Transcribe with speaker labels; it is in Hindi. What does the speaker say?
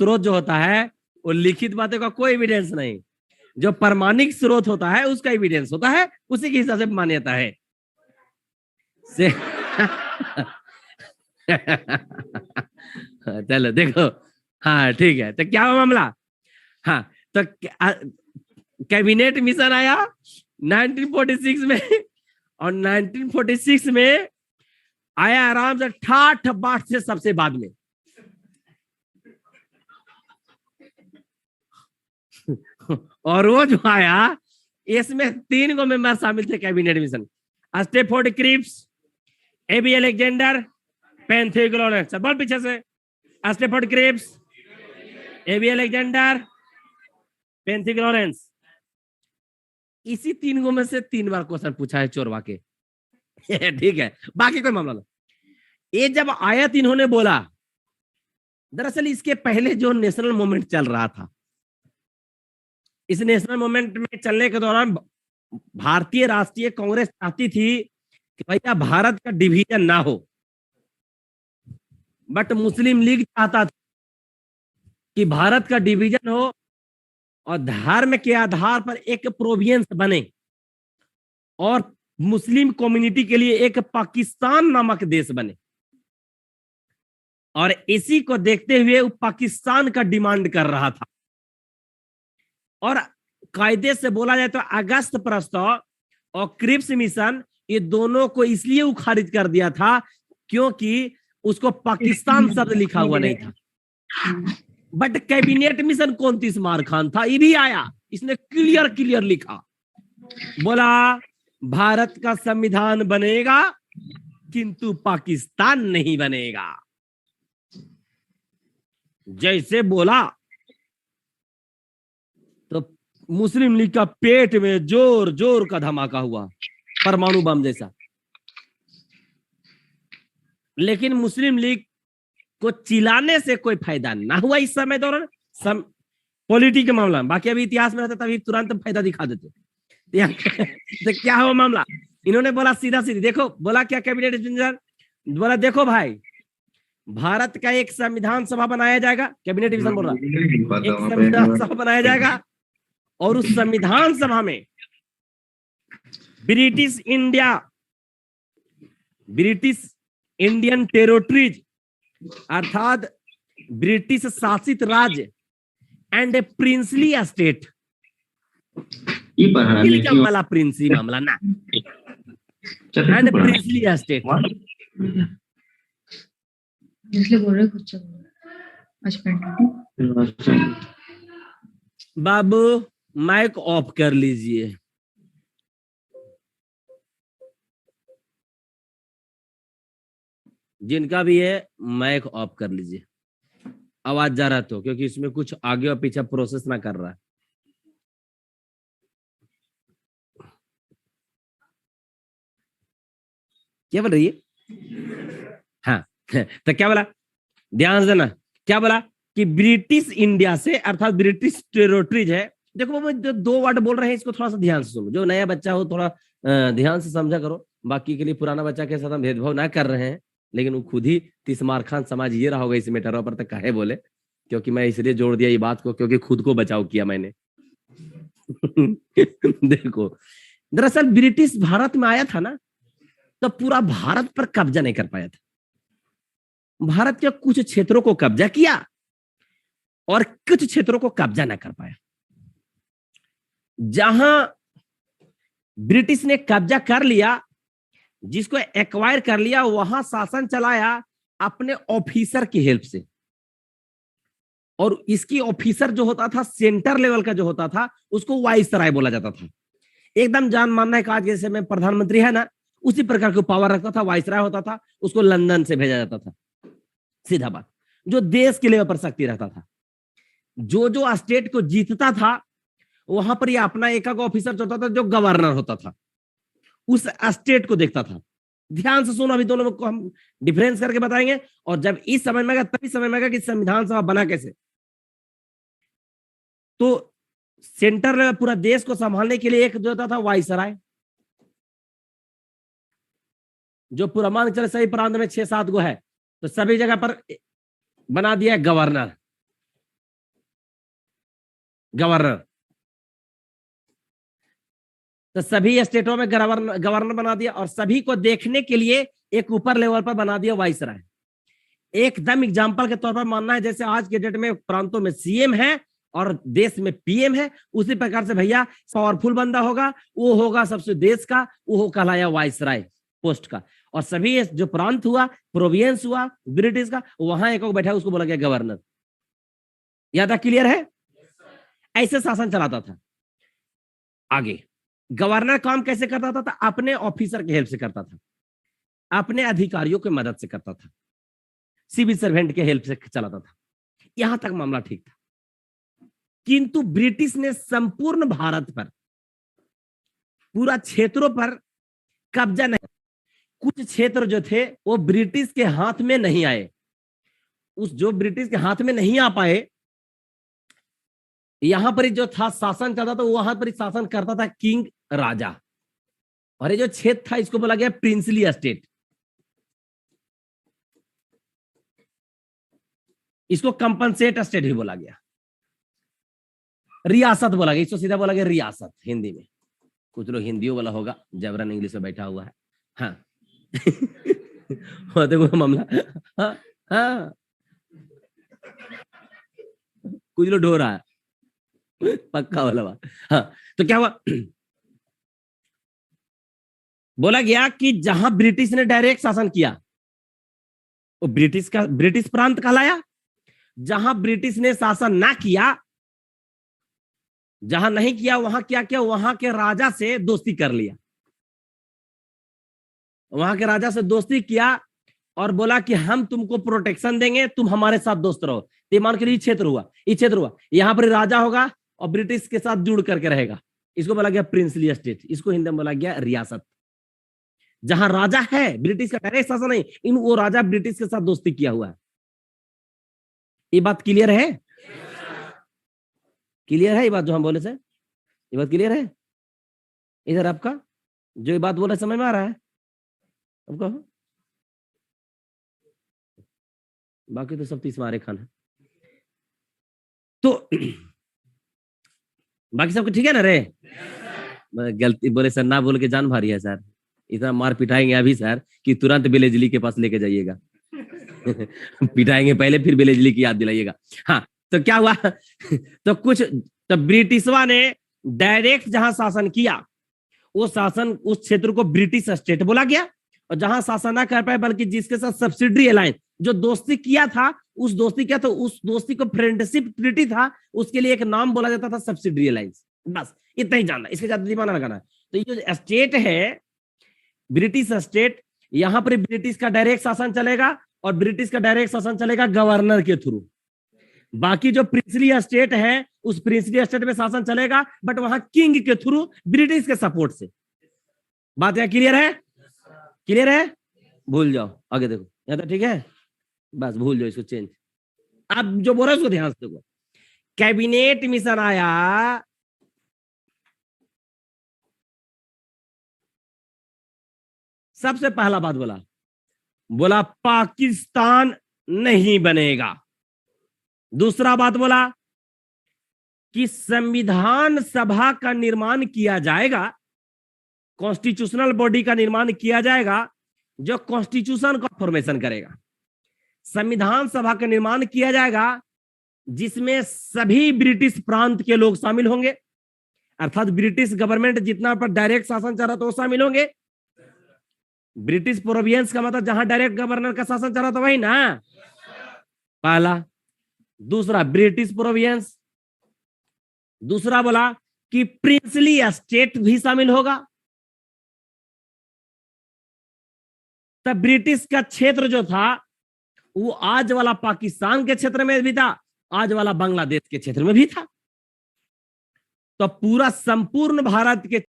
Speaker 1: स्रोत जो होता है वो लिखित बातों का कोई एविडेंस नहीं, जो प्रमाणिक स्रोत होता है उसका एविडेंस होता है, उसी के हिसाब से मान्यता है से चलो देखो, हाँ ठीक है, तो क्या हुआ मामला। हाँ तो कैबिनेट मिशन आया 1946 में, और 1946 में आया आराम से 68 से सबसे बाद में। और वो जो आया इसमें 3 गो मेंबर शामिल थे cabinet mission, Stafford Cripps, A V Alexander, Pethick Lawrence. बोल पीछे से, Stafford Cripps, A V Alexander, Pethick Lawrence. इसी 3 गो में से 3 बार क्वेश्चन पूछा है चोरवा के। ठीक है, बाकी कोई मामला नहीं। ये जब आयत इन्होंने बोला, दरअसल इसके पहले जो नेशनल मूवमेंट चल रहा था, इस नेशनल मूवमेंट में चलने के दौरान भारतीय राष्ट्रीय कांग्रेस चाहती थी कि भैया भारत का डिवीजन ना हो, बट मुस्लिम लीग चाहता था कि भारत का डिवीजन हो और धर्म के आधार पर एक प्रोविंस बने, और मुस्लिम कम्युनिटी के लिए एक पाकिस्तान नामक देश बने। और इसी को देखते हुए वो पाकिस्तान का डिमांड कर रहा था। और कायदे से बोला जाए तो अगस्त प्रस्ताव और क्रिप्स मिशन, ये दोनों को इसलिए वो खारिज कर दिया था क्योंकि उसको पाकिस्तान शब्द लिखा हुआ नहीं था। बट कैबिनेट मिशन 29 मार खान था, ये भी आया, इसने क्लियर लिखा, बोला भारत का संविधान बनेगा किंतु पाकिस्तान नहीं बनेगा। जैसे बोला तो मुस्लिम लीग का पेट में जोर जोर का धमाका हुआ, परमाणु बम जैसा। लेकिन मुस्लिम लीग को चिल्लाने से कोई फायदा ना हुआ इस समय दौरान, पॉलिटिक्स के मामला में। बाकी अभी इतिहास में रहता तभी तुरंत फायदा दिखा देते। तो क्या हुआ मामला, इन्होंने बोला सीधा सीधी, देखो बोला क्या कैबिनेट मिशन, बोला देखो भाई भारत का एक संविधान सभा बनाया जाएगा, कैबिनेट मिशन बोल रहा एक संविधान सभा बनाया जाएगा, और उस संविधान सभा में ब्रिटिश इंडियन टेरिटरीज अर्थात ब्रिटिश शासित राज्य एंड ए प्रिंसली स्टेट, वाला प्रिंसली मामला ना, एंड प्रिंसली स्टेट,
Speaker 2: इसलिए बोल रहे कुछ
Speaker 1: बाबू माइक ऑफ कर लीजिए। जिनका भी है माइक ऑफ कर लीजिए, आवाज जा रहा तो, क्योंकि इसमें कुछ आगे और पीछे प्रोसेस ना कर रहा है। क्या बोल रही है? हाँ तो क्या बोला, ध्यान से देना, क्या बोला कि ब्रिटिश इंडिया से अर्थात ब्रिटिश टेरिटरीज है। देखो वो जो 2 वर्ड बोल रहे हैं इसको थोड़ा सा ध्यान से सुनो, जो नया बच्चा हो थोड़ा ध्यान से समझा करो। बाकी के लिए पुराना बच्चा के साथ हम भेदभाव ना कर रहे हैं, लेकिन वो खुद ही 30 मार खान समझ ये रहा होगा इस मैटर पर, तक काहे बोले, क्योंकि मैं इसलिए जोड़ दिया ये बात को क्योंकि खुद को बचाव किया मैंने। देखो दरअसल ब्रिटिश भारत में आया था ना, तो पूरा भारत पर कब्जा नहीं कर पाया था, भारत के कुछ क्षेत्रों को कब्जा किया और कुछ क्षेत्रों को कब्जा ना कर पाया। जहां ब्रिटिश ने कब्जा कर लिया, जिसको एक्वायर कर लिया, वहां शासन चलाया अपने ऑफिसर की हेल्प से। और इसकी ऑफिसर जो होता था सेंटर लेवल का जो होता था उसको वाइसराय बोला जाता था। एकदम जान मानना है, आज जैसे में प्रधानमंत्री है ना, उसी प्रकार का पावर रखता था, वाइसराय होता था, उसको लंदन से भेजा जाता था। सीधा बात, जो देश के लेवल पर शक्ति रहता था, जो स्टेट को जीतता था वहां पर ये अपना एक ऑफिसर होता था जो गवर्नर होता था, उस स्टेट को देखता था। ध्यान से सुनो, अभी दोनों को हम डिफरेंस करके बताएंगे, और जब इस समझ में आएगा तभी समझ में आएगा कि संविधान सभा बना कैसे। तो सेंटर लेवल पूरा देश को संभालने के लिए एक जो होता था वाइसराय, जो पूरा मान चले सही प्रांत में 6-7 गो है, तो सभी जगह पर बना दिया गवर्नर। गवर्नर। तो सभी स्टेटों में गवर्नर बना दिया और सभी को देखने के लिए एक ऊपर लेवल पर बना दिया वाइसराय। एकदम एग्जाम्पल के तौर पर मानना है जैसे आज के डेट में प्रांतों में सीएम है और देश में पीएम है, उसी प्रकार से भैया पावरफुल बंदा होगा, वो होगा सबसे देश का, वो कहलाया वाइसराय पोस्ट का। और सभी जो प्रांत हुआ, प्रोविंस हुआ ब्रिटिश का, वहां एक बैठा उसको बोला गया गवर्नर। याद है? क्लियर है? ऐसे शासन चलाता था। आगे गवर्नर काम कैसे करता था? अपने ऑफिसर की हेल्प से करता था, अपने अधिकारियों की मदद से करता था, सिविल सर्वेंट के हेल्प से चलाता था। यहां तक मामला ठीक था। किंतु ब्रिटिश ने संपूर्ण भारत पर, पूरा क्षेत्रों पर कब्जा नहीं, कुछ क्षेत्र जो थे वो ब्रिटिश के हाथ में नहीं आए। उस जो ब्रिटिश के हाथ में नहीं आ पाए, यहां पर जो था शासन चलता था, वहां पर शासन करता था किंग, राजा। और ये जो क्षेत्र था इसको बोला गया प्रिंसली एस्टेट। इसको कंपनसेट एस्टेट भी बोला गया, रियासत बोला गया, इसको सीधा बोला गया रियासत हिंदी में। कुछ लोग हिंदियों वाला होगा, जबरन इंग्लिश में बैठा हुआ है। हाँ देखो मामला। हाँ हाँ, कुछ लोग ढो रहा है पक्का वाला बात। हाँ, तो क्या हुआ? बोला गया कि जहां ब्रिटिश ने डायरेक्ट शासन किया वो ब्रिटिश प्रांत कहलाया। जहां ब्रिटिश ने शासन ना किया, जहां नहीं किया, वहां क्या किया? वहां के राजा से दोस्ती कर लिया। वहां के राजा से दोस्ती किया और बोला कि हम तुमको प्रोटेक्शन देंगे, तुम हमारे साथ दोस्त रहो। ये मान के लिए क्षेत्र हुआ, ये क्षेत्र हुआ, यहां पर राजा होगा और ब्रिटिश के साथ जुड़ करके रहेगा। इसको बोला गया प्रिंसली एस्टेट, इसको हिंदी में बोला गया रियासत। जहां राजा है, ब्रिटिश का डायरेक्ट शासन नहीं, इन वो राजा ब्रिटिश के साथ दोस्ती किया हुआ है। ये बात क्लियर है? क्लियर है ये बात जो हम बोले थे? ये बात क्लियर है? इधर आपका जो ये बात बोला समझ में आ रहा है आपको? बाकी तो सब 30 मारे खान है। तो बाकी सबको ठीक है ना रे? गलती बोले सर, ना बोल के जान भारी है सर, इतना मार पिटाएंगे अभी सर कि तुरंत बेलेजली के पास लेके जाइएगा। पिटाएंगे पहले, फिर बेलेजली की याद दिलाइएगा। हाँ, तो क्या हुआ? तो ब्रिटिशवा ने डायरेक्ट जहां शासन किया, वो शासन, उस क्षेत्र को ब्रिटिश स्टेट बोला गया। और जहां शासन ना कर पाए, बल्कि जिसके साथ सब्सिडरी अलायंस, जो दोस्ती किया था, उस दोस्ती क्या, तो उस दोस्ती को फ्रेंडशिप ट्रीटी था, उसके लिए एक नाम बोला जाता था सब्सिडरी अलायंस। बस इतना ही जानना, इसके ज्यादा दिमाग लगाना है। तो ये जो स्टेट है ब्रिटिश स्टेट, यहां पर ब्रिटिश का डायरेक्ट शासन चलेगा और ब्रिटिश का डायरेक्ट शासन चलेगा गवर्नर के थ्रू। बाकी जो प्रिंसली स्टेट है, उस प्रिंसली स्टेट में शासन चलेगा, बट वहां किंग के थ्रू, ब्रिटिश के सपोर्ट से। बात यहां क्लियर है? क्लियर है? भूल जाओ, आगे देखो, यहां तक ठीक है? बस भूल जाओ, इसको चेंज। अब जो बोल रहे उसको ध्यान से देखो। कैबिनेट मिशन आया, सबसे पहला बात बोला पाकिस्तान नहीं बनेगा। दूसरा बात बोला कि संविधान सभा का निर्माण किया जाएगा, कॉन्स्टिट्यूशनल बॉडी का निर्माण किया जाएगा, जो कॉन्स्टिट्यूशन का फॉर्मेशन करेगा। संविधान सभा का निर्माण किया जाएगा जिसमें सभी ब्रिटिश प्रांत के लोग शामिल होंगे, अर्थात ब्रिटिश गवर्नमेंट जितना पर डायरेक्ट शासन चल रहा था वो शामिल होंगे। ब्रिटिश प्रोविंस का मतलब जहां डायरेक्ट गवर्नर का शासन चल रहा था वही ना, पहला। दूसरा ब्रिटिश प्रोविंस। दूसरा बोला कि प्रिंसली स्टेट भी शामिल होगा। तब ब्रिटिश का क्षेत्र जो था वो आज वाला पाकिस्तान के क्षेत्र में भी था, आज वाला बांग्लादेश के क्षेत्र में भी था। तो पूरा संपूर्ण भारत के